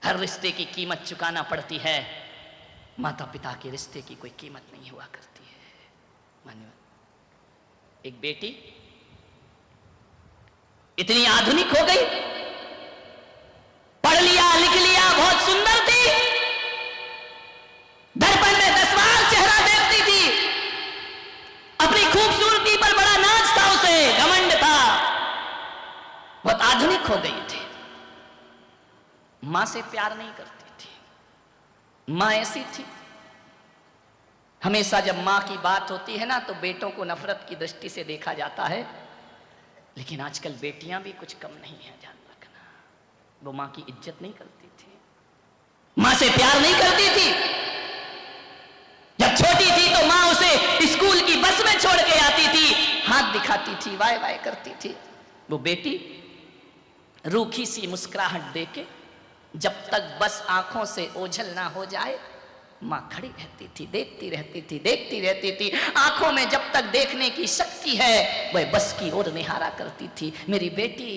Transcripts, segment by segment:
हर रिश्ते की कीमत चुकाना पड़ती है, माता पिता के रिश्ते की कोई कीमत नहीं हुआ करती है। मान्य एक बेटी इतनी आधुनिक हो गई, पढ़ लिया लिख लिया, बहुत सुंदर थी, दर्पण में 10 बार चेहरा देखती थी, अपनी खूबसूरती पर बड़ा नाज था, उसे घमंड था, बहुत आधुनिक हो गई थी। मां से प्यार नहीं करती थी। मां ऐसी थी, हमेशा जब मां की बात होती है ना तो बेटों को नफरत की दृष्टि से देखा जाता है, लेकिन आजकल बेटियां भी कुछ कम नहीं है, ध्यान रखना। वो मां की इज्जत नहीं करती थी, मां से प्यार नहीं करती थी। जब छोटी थी तो मां उसे स्कूल की बस में छोड़ के आती थी, हाथ दिखाती थी, वाय वाय करती थी। वो बेटी रूखी सी मुस्कुराहट देके जब तक बस आंखों से ओझल ना हो जाए, मां खड़ी रहती थी, देखती रहती थी, देखती रहती थी। आंखों में जब तक देखने की शक्ति है वह बस की ओर निहारा करती थी। मेरी बेटी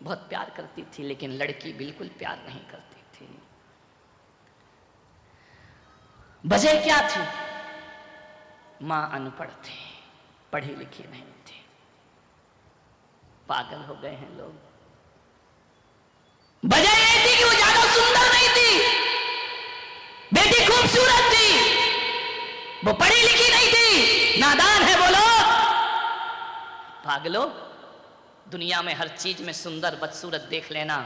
बहुत प्यार करती थी, लेकिन लड़की बिल्कुल प्यार नहीं करती थी। वजह क्या थी? मां अनपढ़ थी, पढ़ी लिखी नहीं थी। पागल हो गए हैं लोग। वजह यह थी कि वो ज्यादा सुंदर नहीं थी, बेटी खूबसूरत थी, वो पढ़ी लिखी नहीं थी, नादान है बोलो। पागलो, दुनिया में हर चीज में सुंदर बदसूरत देख लेना,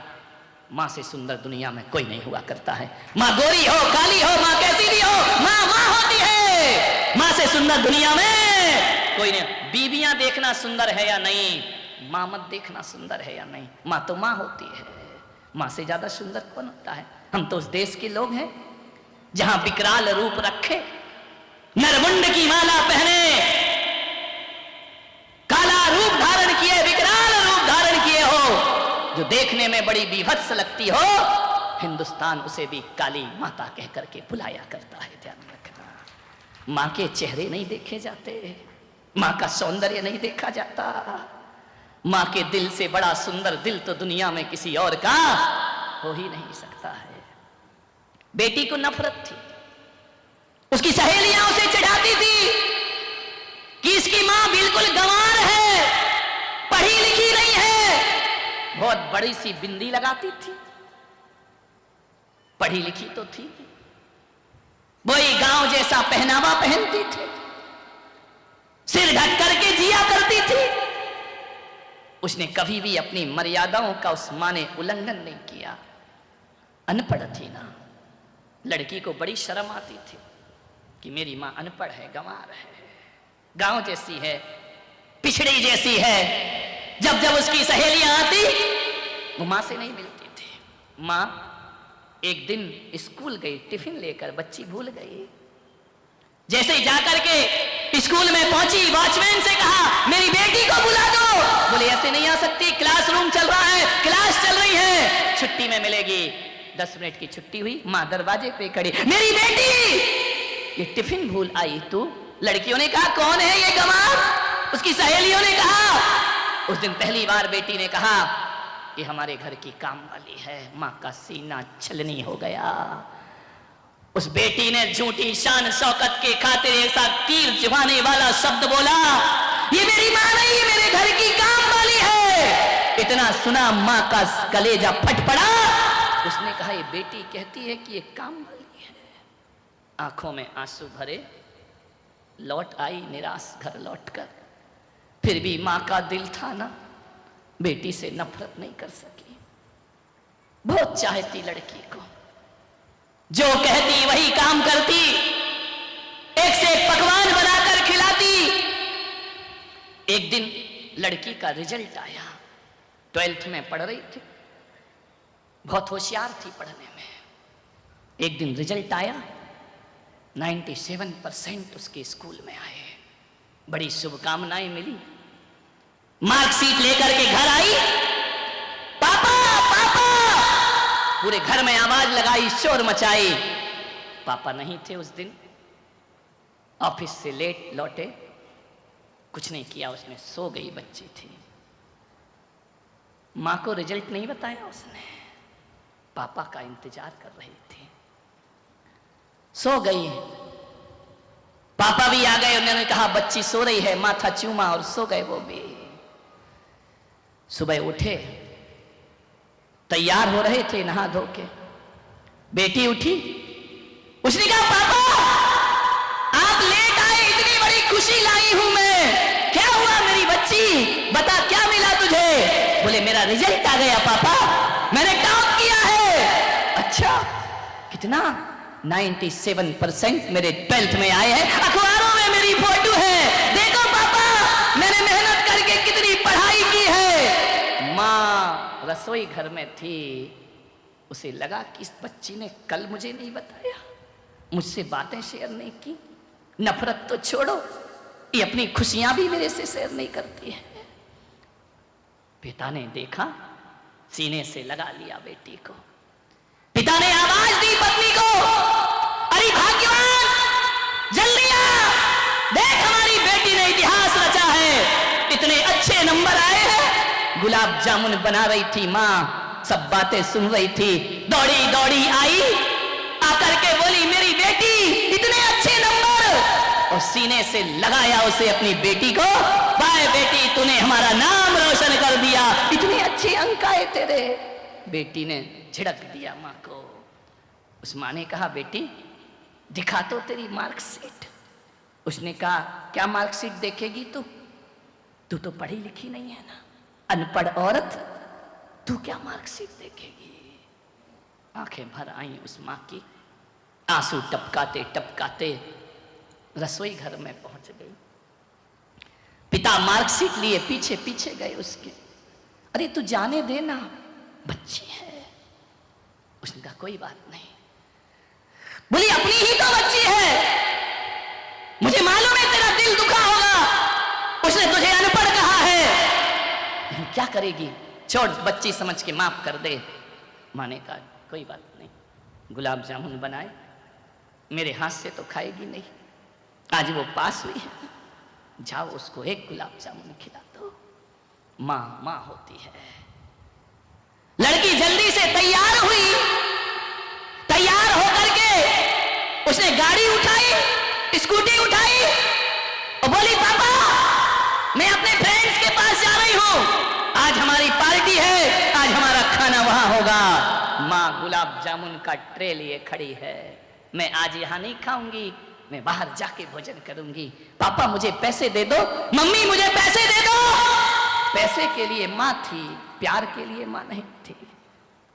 मां से सुंदर दुनिया में कोई नहीं हुआ करता है। मां गोरी हो, काली हो, मां कैसी भी हो, मां मां होती है। मां से सुंदर दुनिया में कोई नहीं। बीबियां देखना सुंदर है या नहीं, मां मत देखना सुंदर है या नहीं, मां तो मां होती है। मां से ज्यादा सुंदर कौन होता है? हम तो उस देश के लोग हैं जहां विकराल रूप रखे, नरमुंड की माला पहने, काला रूप धारण किए, विकराल रूप धारण किए हो, जो देखने में बड़ी बीभत्स लगती हो, हिंदुस्तान उसे भी काली माता कह करके बुलाया करता है। ध्यान रखना, मां के चेहरे नहीं देखे जाते, मां का सौंदर्य नहीं देखा जाता। मां के दिल से बड़ा सुंदर दिल तो दुनिया में किसी और का हो ही नहीं सकता है। बेटी को नफरत थी, उसकी सहेलियां उसे चिढ़ाती थी कि इसकी मां बिल्कुल गंवार है, पढ़ी लिखी नहीं है। बहुत बड़ी सी बिंदी लगाती थी, पढ़ी लिखी तो थी, वही गांव जैसा पहनावा पहनती थी, सिर ढक करके जिया करती थी। उसने कभी भी अपनी मर्यादाओं का उस मां ने उल्लंघन नहीं किया। अनपढ़ थी ना, लड़की को बड़ी शर्म आती थी कि मेरी मां अनपढ़ है, गंवार है, गांव जैसी है, पिछड़ी जैसी है। जब जब उसकी सहेलियां आती वो मां से नहीं मिलती थी। मां एक दिन स्कूल गई, टिफिन लेकर, बच्ची भूल गई। जैसे ही जाकर के स्कूल में पहुंची, वॉचमैन से कहा मेरी बेटी को बुला दो। बोले ऐसे नहीं आ सकती, क्लासरूम चल रहा है, क्लास चल रही है, छुट्टी में मिलेगी। 10 मिनट की छुट्टी हुई, मां दरवाजे पे खड़ी, मेरी बेटी ये टिफिन भूल आई तू। लड़कियों ने कहा कौन है ये गंवार? उसकी सहेलियों ने कहा। उस दिन पहली बार बेटी ने कहा ये हमारे घर की काम वाली है। मां का सीना छलनी हो गया। उस बेटी ने झूठी शान शौकत के खातिर ऐसा तीर चुभाने वाला शब्द बोला, ये मेरी मां नहीं, ये मेरे घर की काम वाली है। इतना सुना मां का कलेजा फट पड़ा। उसने कहा ये बेटी कहती है कि ये काम वाली है। आंखों में आंसू भरे लौट आई निराश घर लौटकर। फिर भी मां का दिल था ना, बेटी से नफरत नहीं कर सकी। बहुत चाहती लड़की को, जो कहती वही काम करती, एक से एक पकवान बनाकर खिलाती। एक दिन लड़की का रिजल्ट आया, 12th में पढ़ रही थी, बहुत होशियार थी पढ़ने में। एक दिन रिजल्ट आया, 97% उसके स्कूल में आए। बड़ी शुभकामनाएं मिली। मार्कशीट लेकर के घर आई, पापा पापा, पूरे घर में आवाज लगाई, शोर मचाई। पापा नहीं थे उस दिन, ऑफिस से लेट लौटे, कुछ नहीं किया उसने, सो गई बच्ची थी। मां को रिजल्ट नहीं बताया उसने। पापा का इंतजार कर रही थी। सो गई, पापा भी आ गए। उन्होंने कहा बच्ची सो रही है, माथा चूमा और सो गए वो भी। सुबह उठे, तैयार हो रहे थे नहा धो के। बेटी उठी, उसने कहा पापा आप लेट आए, इतनी बड़ी खुशी लाई हूं मैं, क्या हुआ मेरी बच्ची, बता क्या मिला तुझे? बोले मेरा रिजल्ट आ गया पापा, मैंने टॉप किया है। अच्छा कितना? 97% मेरे 12th में आए हैं, अखबारों में मेरी फोटो है, देखो पापा मैंने मेहनत करके कितनी पढ़ाई की है। माँ रसोई घर में थी, उसे लगा कि इस बच्ची ने कल मुझे नहीं बताया, मुझसे बातें शेयर नहीं की। नफरत तो छोड़ो, ये अपनी खुशियां भी मेरे से शेयर नहीं करती है। पिता ने देखा, सीने से लगा लिया बेटी को। पिता ने आवाज दी पत्नी को, अरे भाग्यवान जल्दी आ, देख हमारी बेटी ने इतिहास रचा है, इतने अच्छे नंबर आए हैं। गुलाब जामुन बना रही थी माँ, सब बातें सुन रही थी। दौड़ी दौड़ी आई, आकर के बोली मेरी बेटी इतने अच्छे नंबर, और सीने से लगाया उसे अपनी बेटी को। बाय बेटी तूने हमारा नाम रोशन कर दिया, इतने अच्छे अंक आए तेरे। बेटी ने झिड़क दिया माँ को। उस माँ ने कहा बेटी दिखा तो तेरी मार्कशीट। उसने कहा क्या मार्कशीट देखेगी तू तो पढ़ी लिखी नहीं है ना, अनपढ़ औरत, तू क्या मार्कशीट देखेगी? आंखें भर आई उस माँ की, आंसू टपकाते टपकाते रसोई घर में पहुंच गई। पिता मार्कशीट लिए पीछे पीछे गए उसके। अरे तू जाने देना, बच्ची है। उसने कहा कोई बात नहीं। बोली अपनी ही तो बच्ची है, मुझे मालूम है तेरा दिल दुखा होगा, उसने तुझे अनपढ़ कहा है, लेकिन क्या करेगी, छोड़ बच्ची समझ के माफ कर दे। माँ ने कहा कोई बात नहीं, गुलाब जामुन बनाए, मेरे हाथ से तो खाएगी नहीं, आज वो पास हुई है, जाओ उसको एक गुलाब जामुन खिला दो। माँ माँ होती है। लड़की जल्दी से तैयार हुई, तैयार होकर के उसने गाड़ी उठाई, स्कूटी उठाई और बोली पापा मैं अपने फ्रेंड्स के पास जा रही हूं, आज हमारी पार्टी है, आज हमारा खाना वहां होगा। माँ गुलाब जामुन का ट्रे लिए खड़ी है, मैं आज यहां नहीं खाऊंगी, मैं बाहर जाके भोजन करूंगी। पापा मुझे पैसे दे दो, मम्मी मुझे पैसे दे दो। पैसे के लिए माँ थी, प्यार के लिए माँ नहीं थी।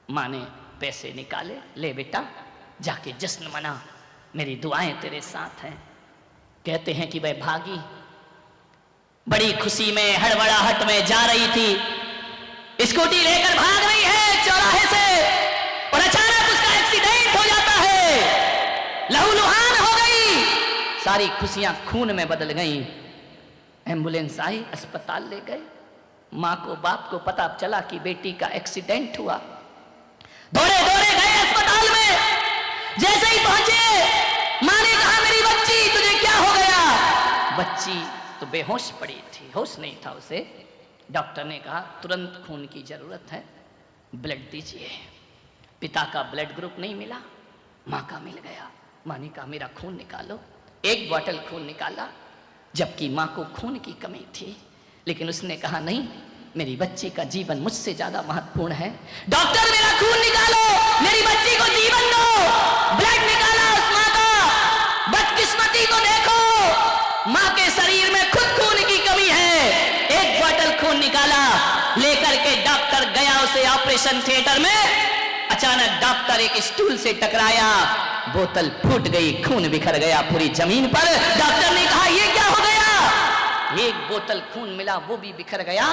माँ ने पैसे निकाले, ले बेटा जाके जश्न मना, मेरी दुआएं तेरे साथ हैं। कहते हैं कि वह भागी, बड़ी खुशी में हड़बड़ाहट में जा रही थी, स्कूटी लेकर भाग रही है चौराहे से, और अचानक उसका एक्सीडेंट हो जाता है, लहूलुहान हो गई, सारी खुशियां खून में बदल गई। एम्बुलेंस आई, अस्पताल ले गए। माँ को बाप को पता चला कि बेटी का एक्सीडेंट हुआ, दौड़े दौड़े गए अस्पताल में। जैसे ही पहुंचे माँ ने कहा मेरी बच्ची तुझे क्या हो गया? बच्ची तो बेहोश पड़ी थी, होश नहीं था उसे। डॉक्टर ने कहा तुरंत खून की जरूरत है, ब्लड दीजिए। पिता का ब्लड ग्रुप नहीं मिला, माँ का मिल गया। माँ ने कहा मेरा खून निकालो। एक बॉटल खून निकाला, जबकि माँ को खून की कमी थी, लेकिन उसने कहा नहीं, मेरी बच्ची का जीवन मुझसे ज्यादा महत्वपूर्ण है। डॉक्टर मेरा खून निकालो, मेरी बच्ची को जीवन दो। ब्लड निकाला उस माँ का। बदकिस्मती को देखो, माँ के शरीर में खुद खून की कमी है। एक बॉटल खून निकाला, लेकर के डॉक्टर गया उसे ऑपरेशन थिएटर में। अचानक डॉक्टर एक स्टूल से टकराया, बोतल फूट गई, खून बिखर गया पूरी जमीन पर। डॉक्टर ने कहा ये क्या हो गया? एक बोतल खून मिला, वो भी बिखर गया।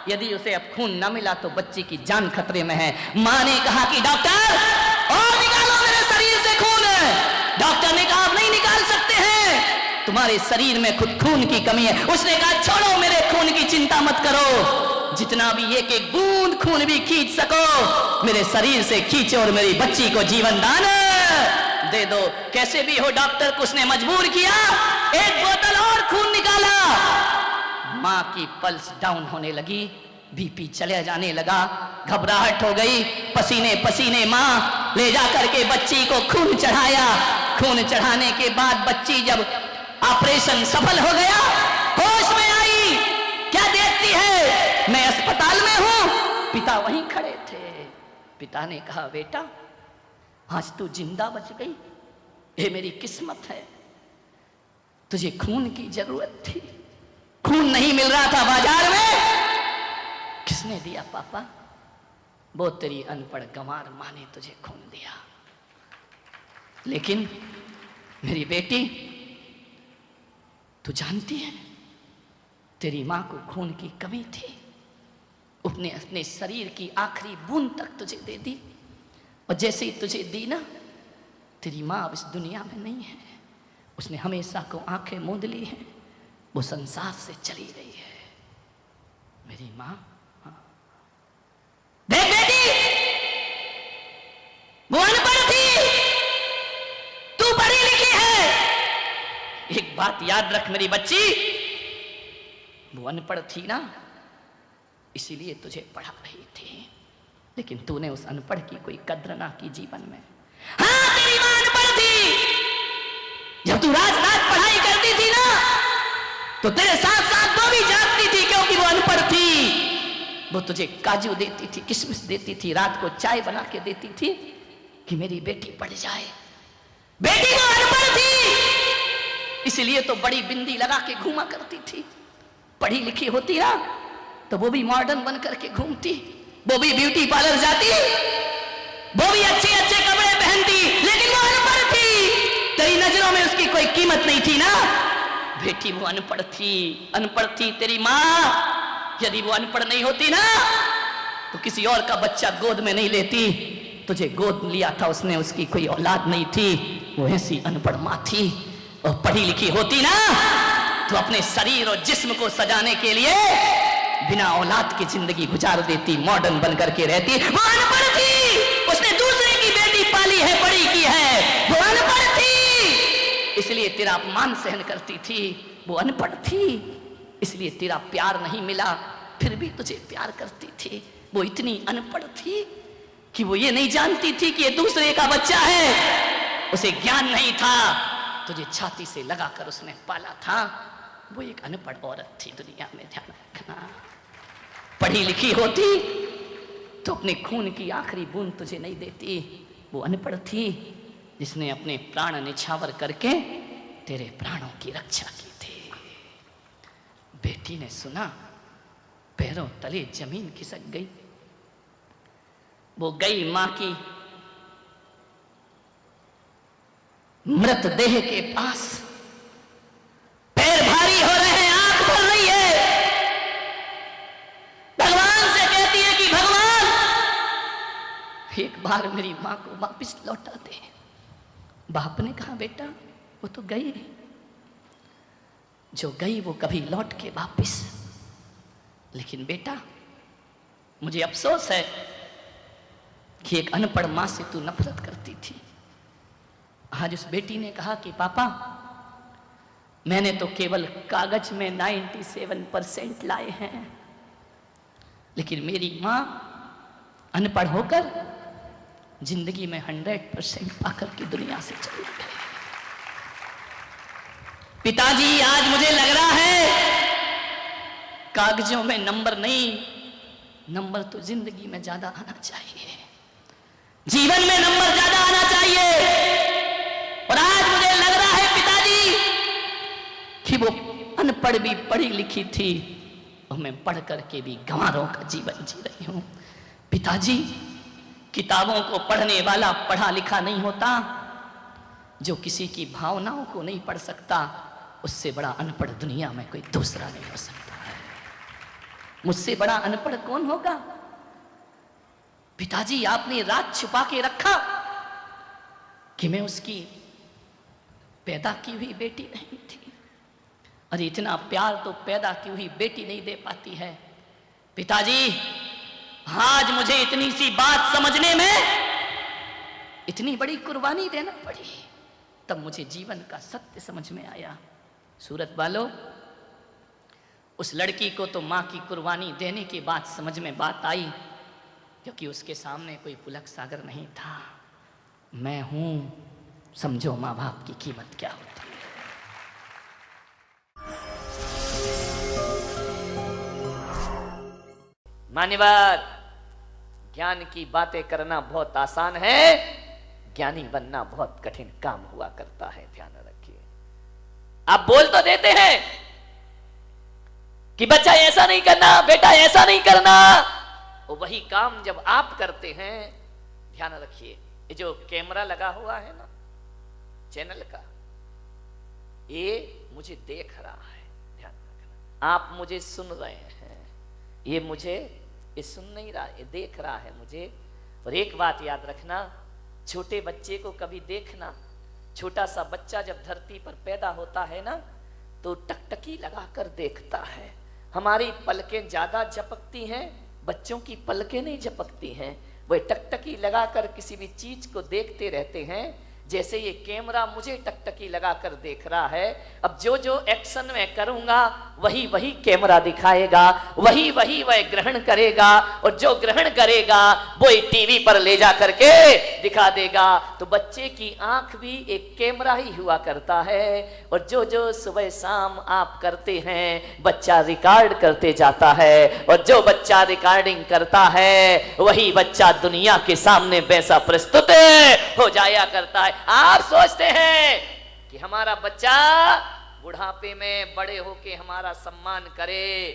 यदि उसे अब खून न मिला तो बच्ची की जान खतरे में है। माँ ने कहा कि डॉक्टर और निकालो मेरे शरीर से खून। डॉक्टर ने कहा आप नहीं निकाल सकते हैं, तुम्हारे शरीर में खुद खून की कमी है। उसने कहा छोड़ो, मेरे खून की चिंता मत करो, जितना भी एक एक बूंद खून भी खींच सको मेरे शरीर से खींचो और मेरी बच्ची को जीवन दान दे दो। कैसे भी हो डॉक्टर को उसने मजबूर किया, एक बोतल और खून निकाला। माँ की पल्स डाउन होने लगी, बीपी चले जाने लगा, घबराहट हो गई, पसीने पसीने माँ ले जा करके बच्ची को खून चढ़ाया। खून चढ़ाने के बाद बच्ची जब ऑपरेशन सफल हो गया, होश में आई, क्या देखती है, मैं अस्पताल में हूं। पिता वहीं खड़े थे। पिता ने कहा, बेटा आज तू जिंदा बच गई, ये मेरी किस्मत है, तुझे खून की जरूरत थी, खून नहीं मिल रहा था बाजार में। किसने दिया पापा? वो तेरी अनपढ़ गंवार माँ ने तुझे खून दिया। लेकिन मेरी बेटी, तू जानती है तेरी माँ को खून की कमी थी, उसने अपने शरीर की आखिरी बूंद तक तुझे दे दी, और जैसे ही तुझे दी ना, तेरी माँ अब इस दुनिया में नहीं है, उसने हमेशा को आंखें मूंद ली हैं, वो संसार से चली गई है। मेरी माँ, देख बेटी, वो अनपढ़ थी, तू पढ़ी लिखी है। एक बात याद रख मेरी बच्ची, वो अनपढ़ थी ना, इसीलिए तुझे पढ़ा रही थी, लेकिन तूने उस अनपढ़ की कोई कद्र ना की जीवन में। हाँ, तेरी मां अनपढ़ थी। जब तू रात रात पढ़ाई करती थी ना, तो तेरे साथ साथ वो भी जागती थी, क्योंकि वो अनपढ़ थी। वो तुझे काजू देती थी, किशमिश देती थी, रात को चाय बना के देती थी कि मेरी बेटी पढ़ जाए। बेटी वो अनपढ़ थी, इसलिए तो बड़ी बिंदी लगा के घूमा करती थी। पढ़ी लिखी होती ना, तो वो भी मॉडर्न बन करके घूमती, वो भी ब्यूटी पार्लर जाती, वो भी अच्छे अच्छे कपड़े पहनती, लेकिन वो अनपढ़ थी। तेरी नजरों में उसकी कोई कीमत नहीं थी ना। बेटी वो अनपढ़ थी तेरी माँ। यदि वो अनपढ़ नहीं होती ना, तो किसी और का बच्चा गोद में नहीं लेती। तुझे गोद लिया था उसने, उसकी कोई औलाद नहीं थी, वो ऐसी अनपढ़ माँ थी। और पढ़ी लिखी होती ना, तो अपने शरीर और जिस्म को सजाने के लिए बिना औलाद की जिंदगी गुजार देती, मॉडर्न बन करके रहती। वो अनपढ़ थी, उसने दूसरे की बेटी पाली है, बड़ी की है। वो अनपढ़ थी, इसलिए तेरा अपमान सहन करती थी। वो अनपढ़ थी, इसलिए तेरा प्यार नहीं मिला, फिर भी तुझे प्यार करती थी। वो इतनी अनपढ़ थी कि वो ये नहीं जानती थी कि ये दूसरे का बच्चा है, उसे ज्ञान नहीं था, तुझे छाती से लगाकर उसने पाला था। वो एक अनपढ़ औरत थी दुनिया में, ध्यान रखना। पढ़ी लिखी होती तो अपने खून की आखिरी बूंद तुझे नहीं देती। वो अनपढ़ थी, जिसने अपने प्राण निछावर करके तेरे प्राणों की रक्षा की थी। बेटी ने सुना, पैरों तले जमीन खिसक गई। वो गई मां की मृतदेह के पास, पैर भारी हो रहे हैं, आंख भर रही है, भगवान से कहती है कि भगवान एक बार मेरी मां को वापस लौटा दे। बाप ने कहा, बेटा वो तो गई, जो गई वो कभी लौट के वापस। लेकिन बेटा मुझे अफसोस है कि एक अनपढ़ मां से तू नफरत करती थी। आज उस बेटी ने कहा कि पापा मैंने तो केवल कागज में 97% लाए हैं, लेकिन मेरी मां अनपढ़ होकर जिंदगी में 100% पाकर की दुनिया से चली गई। पिताजी आज मुझे लग रहा है कागजों में नंबर नहीं, नंबर तो जिंदगी में ज्यादा आना चाहिए, जीवन में नंबर ज्यादा आना चाहिए। और आज मुझे लग रहा है पिताजी कि वो अनपढ़ भी पढ़ी लिखी थी, और मैं पढ़ करके भी गंवारों का जीवन जी रही हूं। पिताजी, किताबों को पढ़ने वाला पढ़ा लिखा नहीं होता, जो किसी की भावनाओं को नहीं पढ़ सकता, उससे बड़ा अनपढ़ दुनिया में कोई दूसरा नहीं हो सकता है। मुझसे बड़ा अनपढ़ कौन होगा? पिताजी, आपने राज छुपा के रखा कि मैं उसकी पैदा की हुई बेटी नहीं थी। अरे इतना प्यार तो पैदा की हुई बेटी नहीं दे पाती है। पिताजी, आज मुझे इतनी सी बात समझने में इतनी बड़ी कुर्बानी देना पड़ी, तब मुझे जीवन का सत्य समझ में आया। सूरत वालों, उस लड़की को तो माँ की कुर्बानी देने के बाद समझ में बात आई, क्योंकि उसके सामने कोई पुलक सागर नहीं था। मैं हूं, समझो माँ बाप की कीमत क्या होती है। मान्यवर, ज्ञान की बातें करना बहुत आसान है, ज्ञानी बनना बहुत कठिन काम हुआ करता है, ध्यान रखिए। आप बोल तो देते हैं कि बच्चा ऐसा नहीं करना, बेटा ऐसा नहीं करना, और वही काम जब आप करते हैं, ध्यान रखिए, ये जो कैमरा लगा हुआ है ना चैनल का, ये मुझे देख रहा है, ध्यान रखना। आप मुझे सुन रहे हैं, ये मुझे ये सुन नहीं रहा, ये देख रहा है मुझे। और एक बात याद रखना, छोटे बच्चे को कभी देखना, छोटा सा बच्चा जब धरती पर पैदा होता है ना, तो टकटकी लगाकर देखता है। हमारी पलकें ज्यादा झपकती हैं, बच्चों की पलकें नहीं झपकती हैं। वह टकटकी लगाकर किसी भी चीज को देखते रहते हैं। जैसे ये कैमरा मुझे टकटकी लगाकर देख रहा है, अब जो जो एक्शन मैं करूंगा वही वही कैमरा दिखाएगा, वही वही वह ग्रहण करेगा, और जो ग्रहण करेगा वो टीवी पर ले जा करके दिखा देगा। तो बच्चे की आंख भी एक कैमरा ही हुआ करता है, और जो जो सुबह शाम आप करते हैं बच्चा रिकॉर्ड करते जाता है, और जो बच्चा रिकॉर्डिंग करता है वही बच्चा दुनिया के सामने वैसा प्रस्तुत हो जाया करता है। आप सोचते हैं कि हमारा बच्चा बुढ़ापे में बड़े होके हमारा सम्मान करे,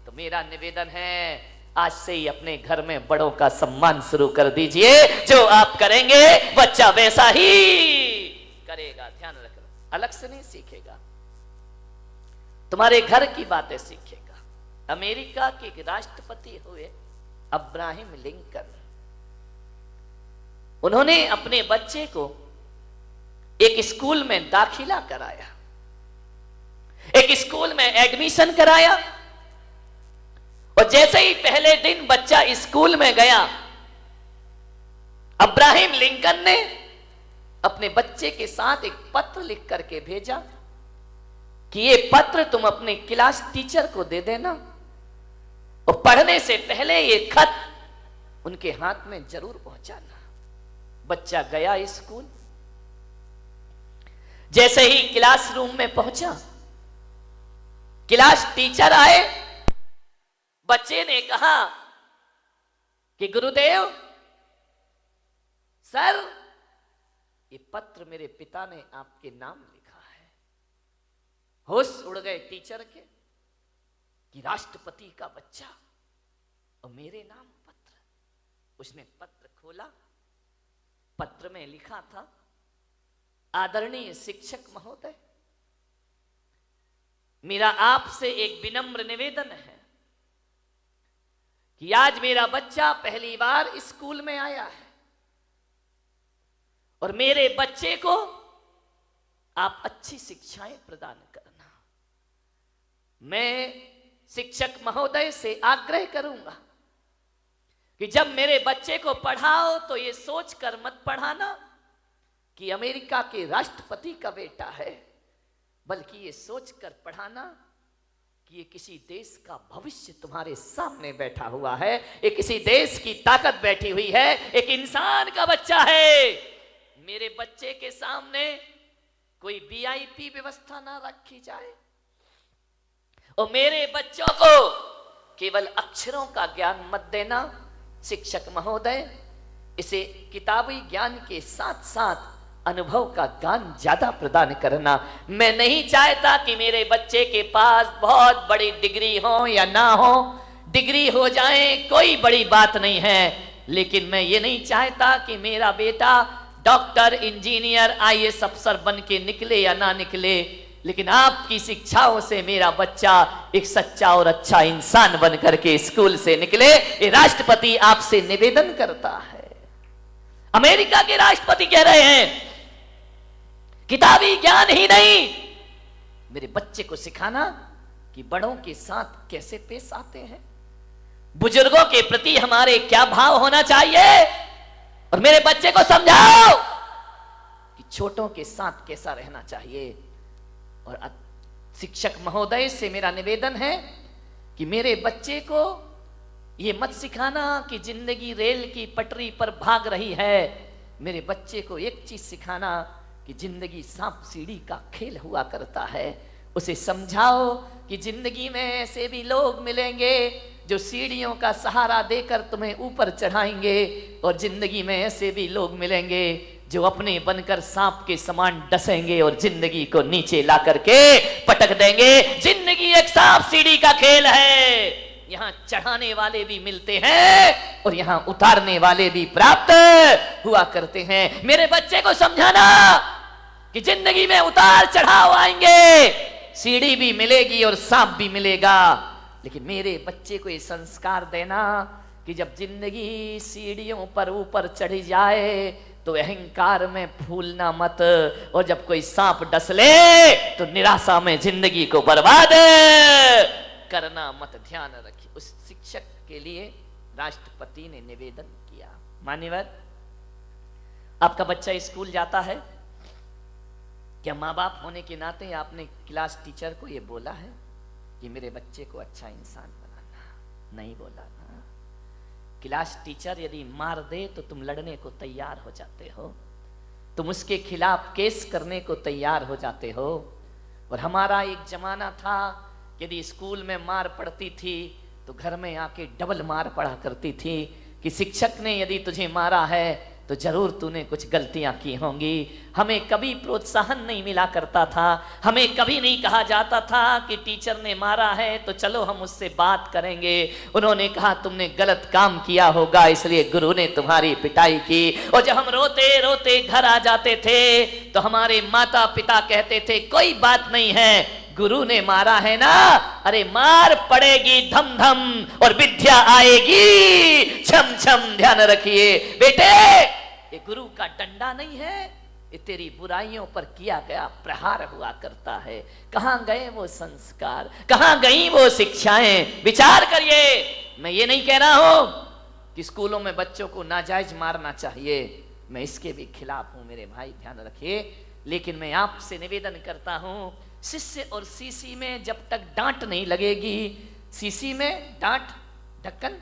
तो मेरा निवेदन है आज से ही अपने घर में बड़ों का सम्मान शुरू कर दीजिए। जो आप करेंगे बच्चा वैसा ही करेगा, ध्यान रखना। अलग से नहीं सीखेगा, तुम्हारे घर की बातें सीखेगा। अमेरिका के राष्ट्रपति हुए अब्राहम लिंकन, उन्होंने अपने बच्चे को एक स्कूल में दाखिला कराया, एक स्कूल में एडमिशन कराया, और जैसे ही पहले दिन बच्चा स्कूल में गया, अब्राहम लिंकन ने अपने बच्चे के साथ एक पत्र लिख करके भेजा कि ये पत्र तुम अपने क्लास टीचर को दे देना, और पढ़ने से पहले ये खत उनके हाथ में जरूर पहुंचाना। बच्चा गया स्कूल, जैसे ही क्लासरूम में पहुंचा, क्लास टीचर आए, बच्चे ने कहा कि गुरुदेव सर, ये पत्र मेरे पिता ने आपके नाम लिखा है। होश उड़ गए टीचर के कि राष्ट्रपति का बच्चा और मेरे नाम पत्र। उसने पत्र खोला, पत्र में लिखा था, आदरणीय शिक्षक महोदय, मेरा आपसे एक विनम्र निवेदन है कि आज मेरा बच्चा पहली बार स्कूल में आया है, और मेरे बच्चे को आप अच्छी शिक्षाएं प्रदान करना। मैं शिक्षक महोदय से आग्रह करूंगा कि जब मेरे बच्चे को पढ़ाओ तो ये सोचकर मत पढ़ाना कि अमेरिका के राष्ट्रपति का बेटा है, बल्कि ये सोचकर पढ़ाना कि ये किसी देश का भविष्य तुम्हारे सामने बैठा हुआ है, ये किसी देश की ताकत बैठी हुई है, एक इंसान का बच्चा है। मेरे बच्चे के सामने कोई वीआईपी व्यवस्था ना रखी जाए, और मेरे बच्चों को केवल अक्षरों का ज्ञान मत देना शिक्षक महोदय, इसे किताबी ज्ञान के साथ साथ अनुभव का ज्ञान ज्यादा प्रदान करना। मैं नहीं चाहता कि मेरे बच्चे के पास बहुत बड़ी डिग्री हो या ना हो, डिग्री हो जाए कोई बड़ी बात नहीं है, लेकिन मैं ये नहीं चाहता कि मेरा बेटा डॉक्टर, इंजीनियर, आईएएस अफसर बन के निकले या ना निकले, लेकिन आपकी शिक्षाओं से मेरा बच्चा एक सच्चा और अच्छा इंसान बन करके स्कूल से निकले। ये राष्ट्रपति आपसे निवेदन करता है। अमेरिका के राष्ट्रपति कह रहे हैं किताबी ज्ञान ही नहीं, मेरे बच्चे को सिखाना कि बड़ों के साथ कैसे पेश आते हैं, बुजुर्गों के प्रति हमारे क्या भाव होना चाहिए, और मेरे बच्चे को समझाओ कि छोटों के साथ कैसा रहना चाहिए। और शिक्षक महोदय से मेरा निवेदन है कि मेरे बच्चे को ये मत सिखाना कि जिंदगी रेल की पटरी पर भाग रही है। मेरे बच्चे को एक चीज सिखाना कि जिंदगी सांप सीढ़ी का खेल हुआ करता है। उसे समझाओ कि जिंदगी में ऐसे भी लोग मिलेंगे जो सीढ़ियों का सहारा देकर तुम्हें ऊपर चढ़ाएंगे, और जिंदगी में ऐसे भी लोग मिलेंगे जो अपने बनकर सांप के समान डसेंगे और जिंदगी को नीचे ला करके पटक देंगे। जिंदगी एक सांप सीढ़ी का खेल है। यहां चढ़ाने वाले भी मिलते हैं और यहां उतारने वाले भी प्राप्त हुआ करते हैं। मेरे बच्चे को समझाना कि जिंदगी में उतार चढ़ाव आएंगे, सीढ़ी भी मिलेगी और सांप भी मिलेगा, लेकिन मेरे बच्चे को ये संस्कार देना कि जब जिंदगी सीढ़ियों पर ऊपर चढ़ी जाए तो अहंकार में फूलना मत, और जब कोई सांप डस ले तो निराशा में जिंदगी को बर्बाद करना मत। ध्यान रखिए। उस शिक्षक के लिए राष्ट्रपति ने निवेदन किया, मान्यवर आपका बच्चा स्कूल जाता है, क्या माँ बाप होने के नाते आपने क्लास टीचर को यह बोला है कि मेरे बच्चे को अच्छा इंसान बनाना? नहीं बोला ना। क्लास टीचर यदि मार दे तो तुम लड़ने को तैयार हो जाते हो, तुम उसके खिलाफ केस करने को तैयार हो जाते हो। और हमारा एक जमाना था, यदि स्कूल में मार पड़ती थी तो घर में आके डबल मार पड़ा करती थी कि शिक्षक ने यदि तुझे मारा है तो जरूर तूने कुछ गलतियां की होंगी। हमें कभी प्रोत्साहन नहीं मिला करता था, हमें कभी नहीं कहा जाता था कि टीचर ने मारा है तो चलो हम उससे बात करेंगे। उन्होंने कहा तुमने गलत काम किया होगा इसलिए गुरु ने तुम्हारी पिटाई की। और जब हम रोते रोते घर आ जाते थे तो हमारे माता पिता कहते थे कोई बात नहीं है, गुरु ने मारा है ना, अरे मार पड़ेगी धम धम और विद्या आएगी छम छम। ध्यान रखिए बेटे, ये गुरु का डंडा नहीं है, ये तेरी बुराइयों पर किया गया प्रहार हुआ करता है। कहां गए वो संस्कार, कहां गई वो शिक्षाएं? विचार करिए। मैं ये नहीं कह रहा हूं कि स्कूलों में बच्चों को नाजायज मारना चाहिए, मैं इसके भी खिलाफ हूं मेरे भाई, ध्यान रखिए। लेकिन मैं आपसे निवेदन करता हूं, शिष्य और सीसी में जब तक डांट नहीं लगेगी, सीसी में डांट, ढक्कन,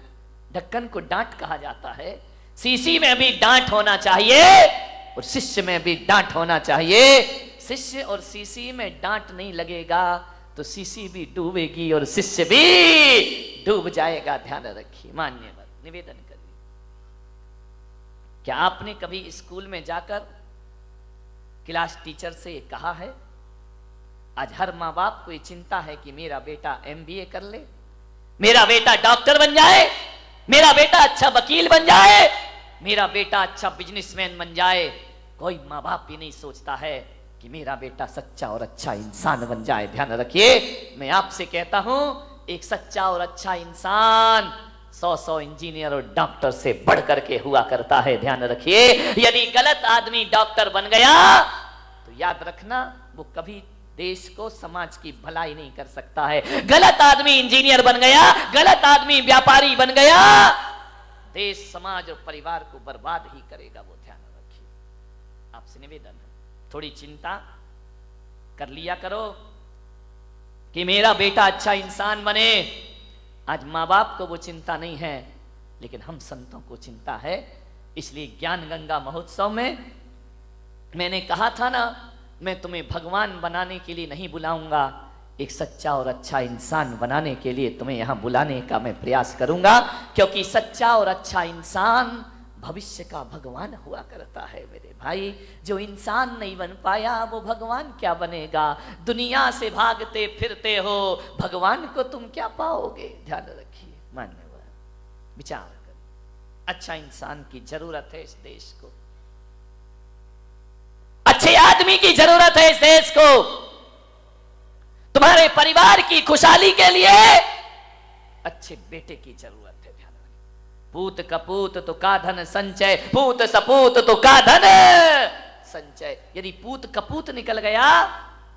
ढक्कन को डांट कहा जाता है, सीसी में भी डांट होना चाहिए और शिष्य में भी डांट होना चाहिए। शिष्य और सीसी में डांट नहीं लगेगा तो सीसी भी डूबेगी और शिष्य भी डूब जाएगा। ध्यान रखिए। मान्यवर निवेदन करिए, क्या आपने कभी स्कूल में जाकर क्लास टीचर से कहा है? आज हर माँ बाप को ये चिंता है कि मेरा बेटा MBA कर ले, मेरा बेटा डॉक्टर बन जाए, मेरा बेटा अच्छा वकील बन जाए, मेरा बेटा अच्छा बिजनेसमैन बन जाए। कोई माँ बाप भी नहीं सोचता है कि मेरा बेटा सच्चा और अच्छा इंसान बन जाए। ध्यान रखिए। मैं आपसे कहता हूं, एक सच्चा और अच्छा इंसान 100 इंजीनियर और डॉक्टर से बढ़ करके हुआ करता है। ध्यान रखिए। यदि गलत आदमी डॉक्टर बन गया तो याद रखना वो कभी देश को, समाज की भलाई नहीं कर सकता है। गलत आदमी इंजीनियर बन गया, गलत आदमी व्यापारी बन गया, देश, समाज और परिवार को बर्बाद ही करेगा वो। ध्यान रखिए। आपसे निवेदन है, थोड़ी चिंता कर लिया करो कि मेरा बेटा अच्छा इंसान बने। आज माँ बाप को वो चिंता नहीं है, लेकिन हम संतों को चिंता है। इसलिए ज्ञान गंगा महोत्सव में मैंने कहा था ना, मैं तुम्हें भगवान बनाने के लिए नहीं बुलाऊंगा, एक सच्चा और अच्छा इंसान बनाने के लिए तुम्हें यहां बुलाने का मैं प्रयास करूंगा, क्योंकि सच्चा और अच्छा इंसान भविष्य का भगवान हुआ करता है मेरे भाई। जो इंसान नहीं बन पाया वो भगवान क्या बनेगा? दुनिया से भागते फिरते हो, भगवान को तुम क्या पाओगे? ध्यान रखिए। मान्यवर विचार कर, अच्छा इंसान की जरूरत है इस देश को, अच्छे आदमी की जरूरत है इस देश को। तुम्हारे परिवार की खुशहाली के लिए अच्छे बेटे की जरूरत है। ध्यान रखिए। पूत कपूत तो का धन संचय, पूत सपूत तो का धन संचय। यदि पूत कपूत निकल गया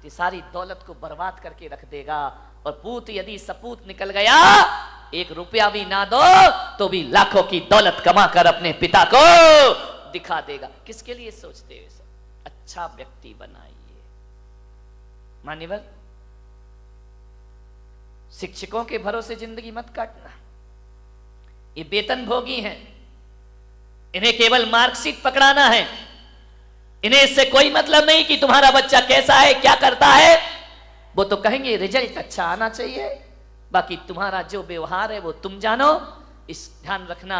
तो सारी दौलत को बर्बाद करके रख देगा, और पूत यदि सपूत निकल गया, 1 रुपया भी ना दो तो भी लाखों की दौलत कमा कर अपने पिता को दिखा देगा। किसके लिए सोचते हो? अच्छा व्यक्ति बनाइए। मान्यवर शिक्षकों के भरोसे जिंदगी मत काटना। ये वेतन भोगी हैं, इन्हें केवल मार्कशीट पकड़ाना है। इन्हें इससे कोई मतलब नहीं कि तुम्हारा बच्चा कैसा है, क्या करता है। वो तो कहेंगे रिजल्ट अच्छा आना चाहिए, बाकी तुम्हारा जो व्यवहार है वो तुम जानो। इस ध्यान रखना,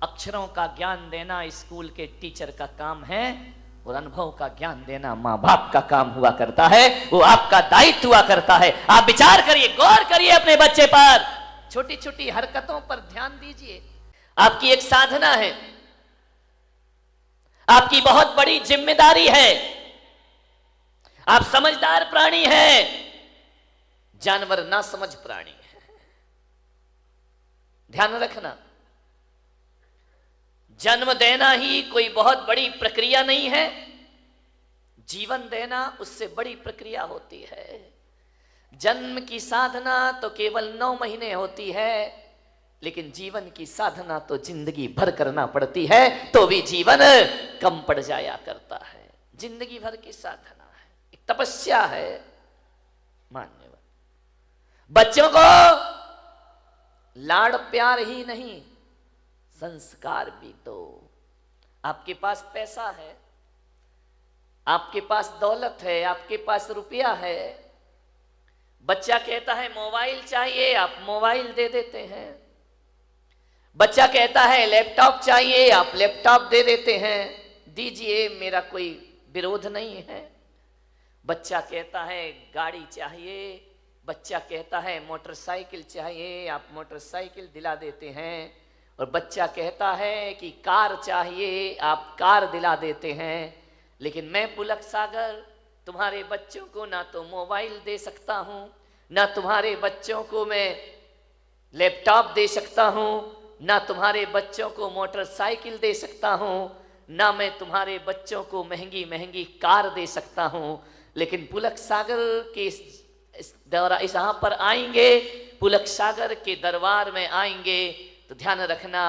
अक्षरों का ज्ञान देना स्कूल के टीचर का काम है, और अनुभव का ज्ञान देना माँ बाप का काम हुआ करता है। वो आपका दायित्व हुआ करता है। आप विचार करिए, गौर करिए अपने बच्चे पर, छोटी छोटी हरकतों पर ध्यान दीजिए। आपकी एक साधना है, आपकी बहुत बड़ी जिम्मेदारी है। आप समझदार प्राणी हैं, जानवर ना समझ प्राणी है। ध्यान रखना, जन्म देना ही कोई बहुत बड़ी प्रक्रिया नहीं है, जीवन देना उससे बड़ी प्रक्रिया होती है। जन्म की साधना तो केवल 9 महीने होती है, लेकिन जीवन की साधना तो जिंदगी भर करना पड़ती है, तो भी जीवन कम पड़ जाया करता है। जिंदगी भर की साधना है, एक तपस्या है। मान्यवर, बच्चों को लाड़ प्यार ही नहीं, संस्कार भी दो। आपके पास पैसा है, आपके पास दौलत है, आपके पास रुपया है, बच्चा कहता है मोबाइल चाहिए, आप मोबाइल दे देते हैं। बच्चा कहता है लैपटॉप चाहिए, आप लैपटॉप दे देते हैं। दीजिए, मेरा कोई विरोध नहीं है। बच्चा कहता है गाड़ी चाहिए, बच्चा कहता है मोटरसाइकिल चाहिए, आप मोटरसाइकिल दिला देते हैं। और बच्चा कहता है कि कार चाहिए, आप कार दिला देते हैं। लेकिन मैं पुलक सागर तुम्हारे बच्चों को ना तो मोबाइल दे सकता हूं, ना तुम्हारे बच्चों को मैं लैपटॉप दे सकता हूं, ना तुम्हारे बच्चों को मोटरसाइकिल दे सकता हूं, ना मैं तुम्हारे बच्चों को महंगी महंगी कार दे सकता हूं। लेकिन पुलक सागर के इस यहाँ पर आएंगे, पुलक सागर के दरबार में आएंगे, तो ध्यान रखना,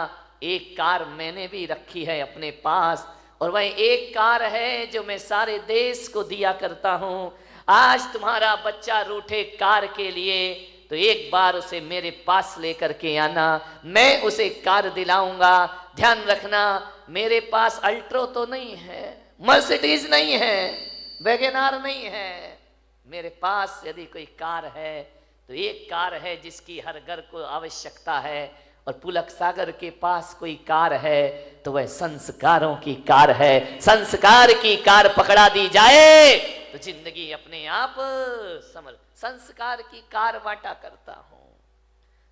एक कार मैंने भी रखी है अपने पास, और वह एक कार है जो मैं सारे देश को दिया करता हूं। आज तुम्हारा बच्चा रूठे कार के लिए, तो एक बार उसे मेरे पास लेकर के आना, मैं उसे कार दिलाऊंगा। ध्यान रखना, मेरे पास अल्ट्रो तो नहीं है, मर्सिडीज नहीं है, वैगनार नहीं है। मेरे पास यदि कोई कार है तो एक कार है जिसकी हर घर को आवश्यकता है, और पुलक सागर के पास कोई कार है तो वह संस्कारों की कार है। संस्कार की कार पकड़ा दी जाए तो जिंदगी अपने आप समझ। संस्कार की कार बांटा करता हूं,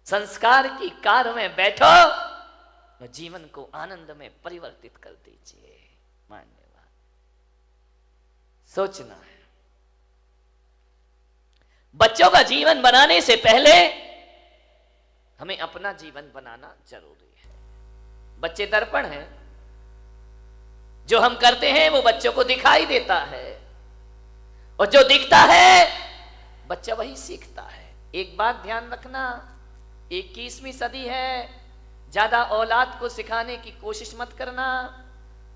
संस्कार की कार में बैठो, जीवन को आनंद में परिवर्तित कर दीजिए। मान्यवाद, सोचना है। बच्चों का जीवन बनाने से पहले हमें अपना जीवन बनाना जरूरी है। बच्चे दर्पण हैं, जो हम करते हैं वो बच्चों को दिखाई देता है, और जो दिखता है बच्चा वही सीखता है। एक बात ध्यान रखना, 21वीं सदी है, ज्यादा औलाद को सिखाने की कोशिश मत करना।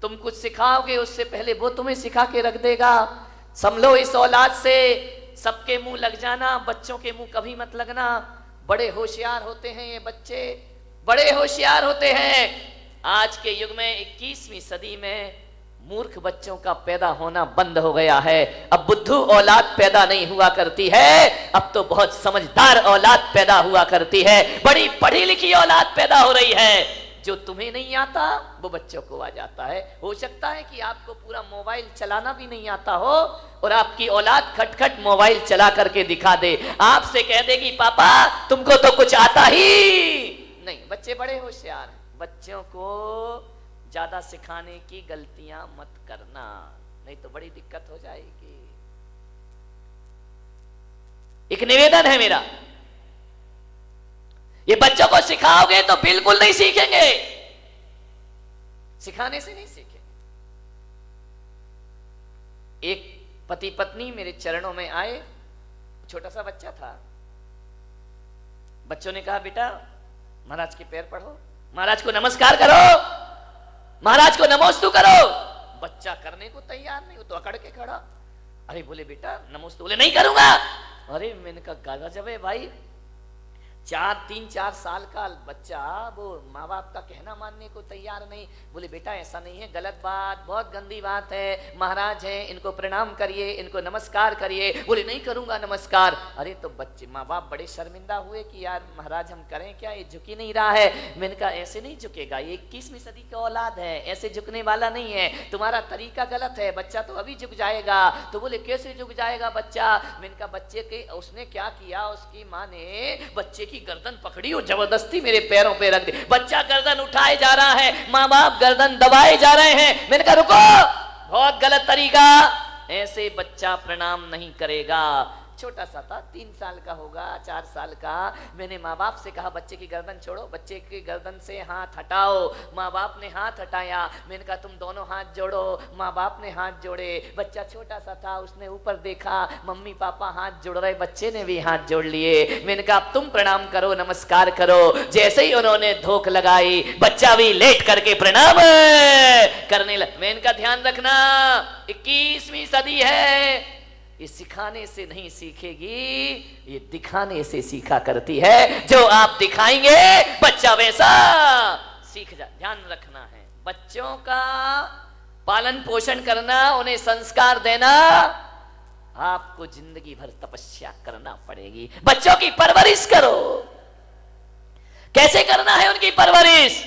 तुम कुछ सिखाओगे उससे पहले वो तुम्हें सिखा के रख देगा। संभलो इस औलाद से, सबके मुंह लग जाना, बच्चों के मुंह कभी मत लगना। बड़े होशियार होते हैं ये बच्चे, बड़े होशियार होते हैं। आज के युग में 21वीं सदी में मूर्ख बच्चों का पैदा होना बंद हो गया है। अब बुद्धू औलाद पैदा नहीं हुआ करती है, अब तो बहुत समझदार औलाद पैदा हुआ करती है। बड़ी पढ़ी लिखी औलाद पैदा हो रही है। जो तुम्हें नहीं आता वो बच्चों को आ जाता है। हो सकता है कि आपको पूरा मोबाइल चलाना भी नहीं आता हो, और आपकी औलाद खटखट मोबाइल चला करके दिखा दे, आपसे कह देगी पापा तुमको तो कुछ आता ही नहीं। बच्चे बड़े होशियार हैं, बच्चों को ज्यादा सिखाने की गलतियां मत करना, नहीं तो बड़ी दिक्कत हो जाएगी। एक निवेदन है मेरा, ये बच्चों को सिखाओगे तो बिल्कुल नहीं सीखेंगे, सिखाने से नहीं सीखेंगे। एक पति पत्नी मेरे चरणों में आए, छोटा सा बच्चा था। बच्चों ने कहा बेटा महाराज के पैर पढ़ो, महाराज को नमस्कार करो, महाराज को नमोस्तु करो। बच्चा करने को तैयार नहीं, वो तो अकड़ के खड़ा। अरे बोले बेटा नमोस्तु, बोले नहीं करूंगा। अरे मैंने कहा गाजा जब है भाई, 3-4 साल का बच्चा वो माँ बाप का कहना मानने को तैयार नहीं। बोले बेटा ऐसा नहीं है, गलत बात, बहुत गंदी बात है, महाराज हैं इनको प्रणाम करिए, इनको नमस्कार करिए। बोले नहीं करूंगा नमस्कार। अरे तो बच्चे माँ बाप बड़े शर्मिंदा हुए कि यार महाराज हम करें क्या, ये झुक ही नहीं रहा है। मैंने कहा ऐसे नहीं झुकेगा, ये 21वीं सदी का औलाद है, ऐसे झुकने वाला नहीं है, तुम्हारा तरीका गलत है, बच्चा तो अभी झुक जाएगा। तो बोले कैसे झुक जाएगा बच्चा। मैंने कहा बच्चे के उसने क्या किया, उसकी माँ ने बच्चे की गर्दन पकड़ी और जबरदस्ती मेरे पैरों पे रख दी। बच्चा गर्दन उठाए जा रहा है, माँ बाप गर्दन दबाए जा रहे हैं। मैंने कहा रुको, बहुत गलत तरीका, ऐसे बच्चा प्रणाम नहीं करेगा। छोटा सा था, 3 साल का होगा, 4 साल का। मैंने माँ बाप से कहा बच्चे की गर्दन छोड़ो, बच्चे की गर्दन से हाथ हटाओ। माँ बाप ने हाथ हटाया। मैंने कहा तुम दोनों हाथ जोड़ो। माँ बाप ने हाथ जोड़े। बच्चा छोटा सा था, उसने ऊपर देखा, मम्मी पापा हाथ जोड़ रहे, बच्चे ने भी हाथ जोड़ लिए। मैंने कहा अब तुम प्रणाम करो, नमस्कार करो। जैसे ही उन्होंने धोख लगाई, बच्चा भी लेट करके प्रणाम करने लगा। मैंने कहा ध्यान रखना, 21वीं सदी है, ये सिखाने से नहीं सीखेगी, ये दिखाने से सीखा करती है। जो आप दिखाएंगे बच्चा वैसा सीख जा। ध्यान रखना है, बच्चों का पालन पोषण करना, उन्हें संस्कार देना, आपको जिंदगी भर तपस्या करना पड़ेगी। बच्चों की परवरिश करो। कैसे करना है उनकी परवरिश?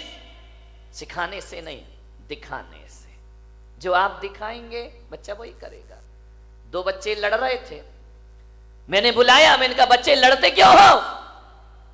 सिखाने से नहीं, दिखाने से। जो आप दिखाएंगे बच्चा वही करेगा। 2 बच्चे लड़ रहे थे, मैंने बुलाया, मैंने कहा बच्चे लड़ते क्यों हो?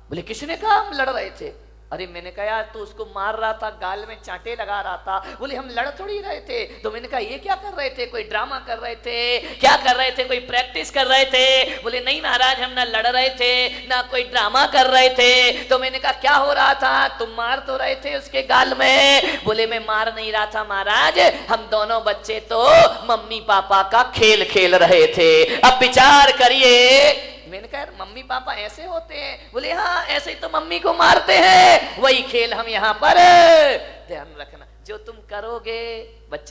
बोले किसने कहा हम लड़ रहे थे। अरे मैंने कहा यार तू उसको मार रहा था, गाल में चांटे लगा रहा था। बोले हम लड़ थोड़ी रहे थे। तो मैंने कहा ये क्या कर रहे थे, कोई ड्रामा कर रहे थे, क्या कर रहे थे, कोई प्रैक्टिस कर रहे थे? बोले नहीं महाराज हम ना लड़ रहे थे ना कोई ड्रामा कर रहे थे। तो मैंने कहा क्या हो रहा था, तुम मार तो रहे थे उसके गाल में। बोले मैं मार नहीं रहा था महाराज, हम दोनों बच्चे तो मम्मी पापा का खेल खेल रहे थे। अब विचार करिए। मैंने कहा मम्मी पापा ऐसे होते हैं? बोले हाँ ऐसे ही तो मम्मी को मारते हैं, वही खेल हम यहाँ पर। ध्यान रखना, जो तुम करोगे बच्चा